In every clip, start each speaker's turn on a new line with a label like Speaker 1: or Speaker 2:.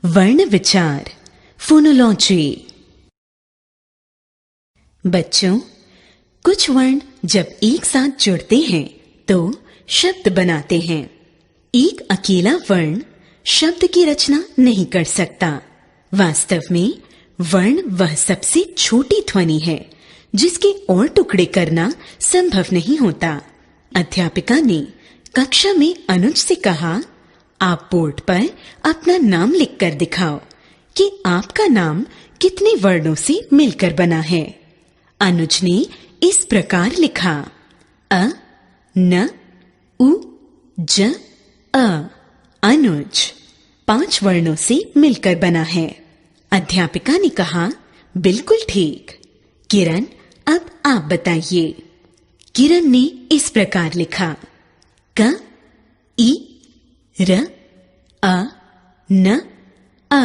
Speaker 1: वर्ण विचार फोनोलॉजी। बच्चों, कुछ वर्ण जब एक साथ जुड़ते हैं तो शब्द बनाते हैं। एक अकेला वर्ण शब्द की रचना नहीं कर सकता। वास्तव में वर्ण वह सबसे छोटी ध्वनि है जिसके और टुकड़े करना संभव नहीं होता। अध्यापिका ने कक्षा में अनुज से कहा, आप बोर्ड पर अपना नाम लिखकर दिखाओ कि आपका नाम कितने वर्णों से मिलकर बना है। अनुज ने इस प्रकार लिखा, अ न उ ज अ। अनुज 5 वर्णों से मिलकर बना है। अध्यापिका ने कहा, बिल्कुल ठीक। किरण, अब आप बताइए। किरण ने इस प्रकार लिखा, क ई र अ न अ।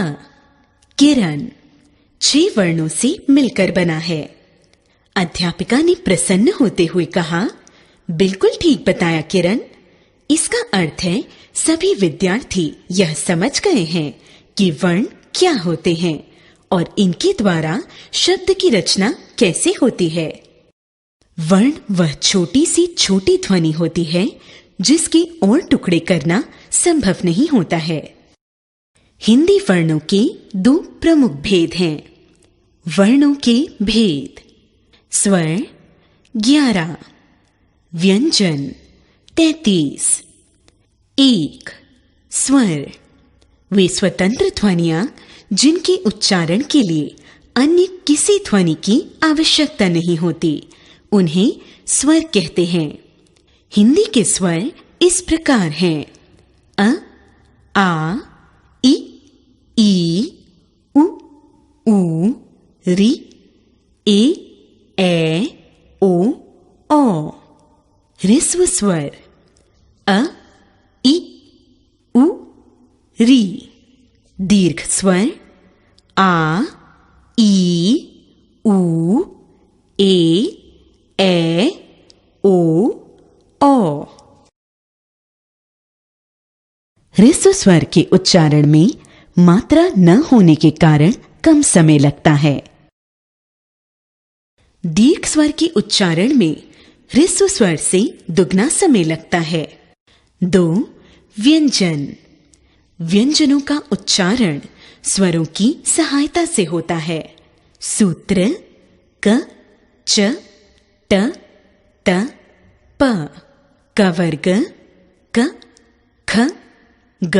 Speaker 1: किरण 6 वर्णों से मिलकर बना है। अध्यापिका ने प्रसन्न होते हुए कहा, बिल्कुल ठीक बताया किरण। इसका अर्थ है सभी विद्यार्थी यह समझ गए हैं कि वर्ण क्या होते हैं और इनके द्वारा शब्द की रचना कैसे होती है। वर्ण वह छोटी सी छोटी ध्वनि होती है जिसके और टुकड़े करना संभव नहीं होता है। हिंदी वर्णों के 2 प्रमुख भेद हैं। वर्णों के भेद। स्वर 11, व्यंजन 33। 1. स्वर वे स्वतंत्र ध्वनियां जिनके उच्चारण के लिए अन्य किसी ध्वनि की आवश्यकता नहीं होती, उन्हें स्वर कहते हैं। हिंदी के स्वर इस प्रकार हैं, अ आ इ ई उ ऊ रि ए ओ औ। ह्रस्व स्वर अ इ उ रि। दीर्घ स्वर आ ई उ ए ओ औ। ह्रस्व स्वर के उच्चारण में मात्रा न होने के कारण कम समय लगता है। दीर्घ स्वर के उच्चारण में ह्रस्व स्वर से दुगना समय लगता है। 2. व्यंजन। व्यंजनों का उच्चारण स्वरों की सहायता से होता है। सूत्र क च ट त प। क वर्ग क ख ग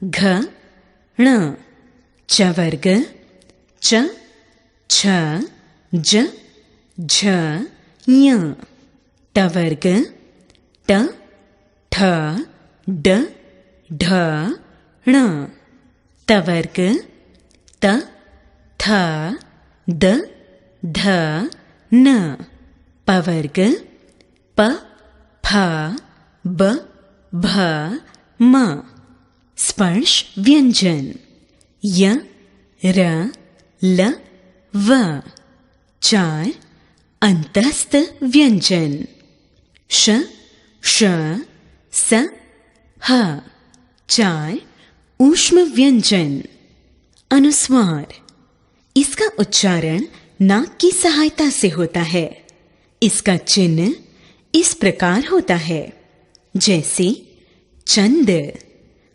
Speaker 1: घ ण। च वर्ग च छ ज झ ञ। ट वर्ग ट ठ ड ढ ण। त वर्ग त थ द ध न। प वर्ग प फ ब भ म। स्पर्श व्यंजन य र ल व। 4. अंतस्थ व्यंजन श श स ह। 4. ऊष्म व्यंजन अनुस्वार। इसका उच्चारण नाक की सहायता से होता है। इसका चिन्ह इस प्रकार होता है, जैसे चंद,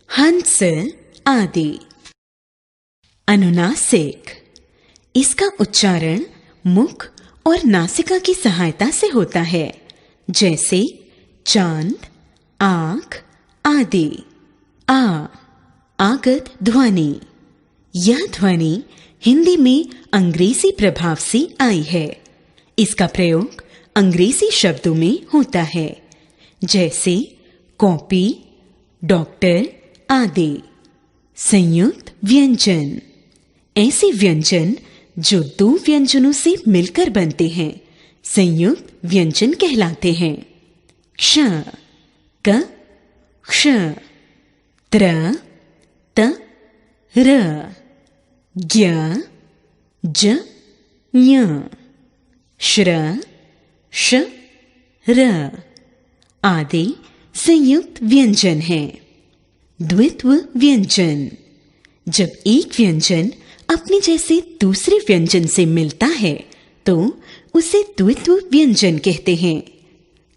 Speaker 1: हंस आदि। अनुनासिक। इसका उच्चारण मुख और नासिका की सहायता से होता है, जैसे चांद, आँख आदि। आ। आगत ध्वनि। यह ध्वनि हिंदी में अंग्रेजी प्रभाव से आई है। इसका प्रयोग अंग्रेजी शब्दों में होता है, जैसे कॉपी, डॉक्टर आदि। संयुक्त व्यंजन। ऐसे व्यंजन जो 2 व्यंजनों से मिलकर बनते हैं संयुक्त व्यंजन कहलाते हैं। क्ष क क्ष। त्र त र। ज्ञ ज ञ। श्र श र आदि संयुक्त व्यंजन हैं। द्वित्व व्यंजन जब एक व्यंजन अपने जैसे दूसरे व्यंजन से मिलता है तो उसे द्वित्व व्यंजन कहते हैं।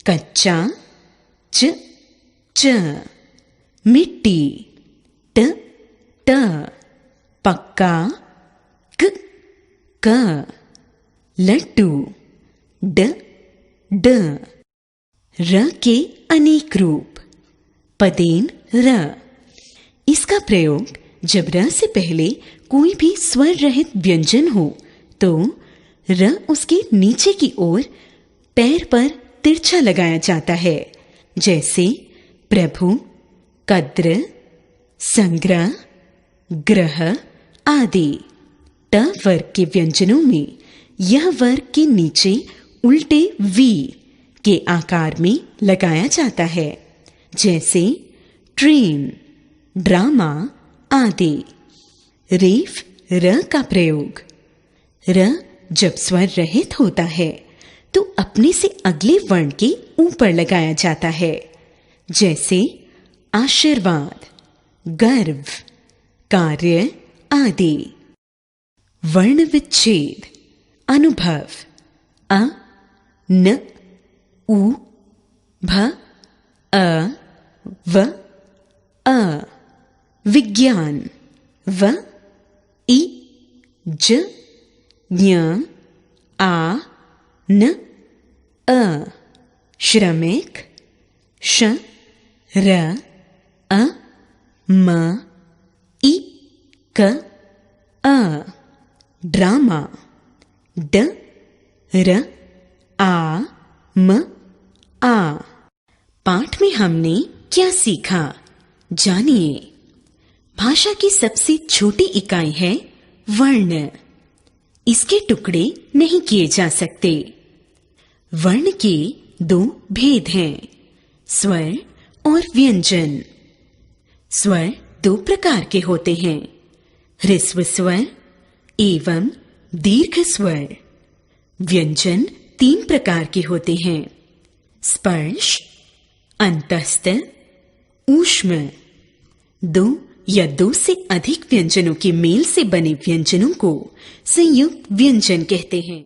Speaker 1: कच्चा च च, मिट्टी ट ट, पक्का क क, लड्डू ड ड। र के अनेक रूप पदेन र। इसका प्रयोग जब र से पहले कोई भी स्वर रहित व्यंजन हो तो र उसके नीचे की ओर पैर पर तिरछा लगाया जाता है, जैसे प्रभु, कद्र, संग्रह, ग्रह आदि। ट वर्ग के व्यंजनों में यह वर्ग के नीचे उल्टे वी के आकार में लगाया जाता है, जैसे ट्रेन, ड्रामा आदि। रेफ र का प्रयोग र जब स्वर रहित होता है तो अपने से अगले वर्ण के ऊपर लगाया जाता है, जैसे आशीर्वाद, गर्व, कार्य आदि। वर्ण विच्छेद अनुभव अ न उ भ अ व अ। विज्ञान व इ ज ज्ञ आ न अ। श्रमिक श र अ म इ क अ। ड्रामा ड र आ म आ। पाठ में हमने क्या सीखा, जानिए। भाषा की सबसे छोटी इकाई है वर्ण। इसके टुकड़े नहीं किए जा सकते। वर्ण के दो भेद हैं, स्वर और व्यंजन। स्वर दो प्रकार के होते हैं, ह्रस्व स्वर एवं दीर्घ स्वर। व्यंजन तीन प्रकार के होते हैं, स्पर्श, अंतस्थ, ऊष्म। दो या दो से अधिक व्यंजनों के मेल से बने व्यंजनों को संयुक्त व्यंजन कहते हैं।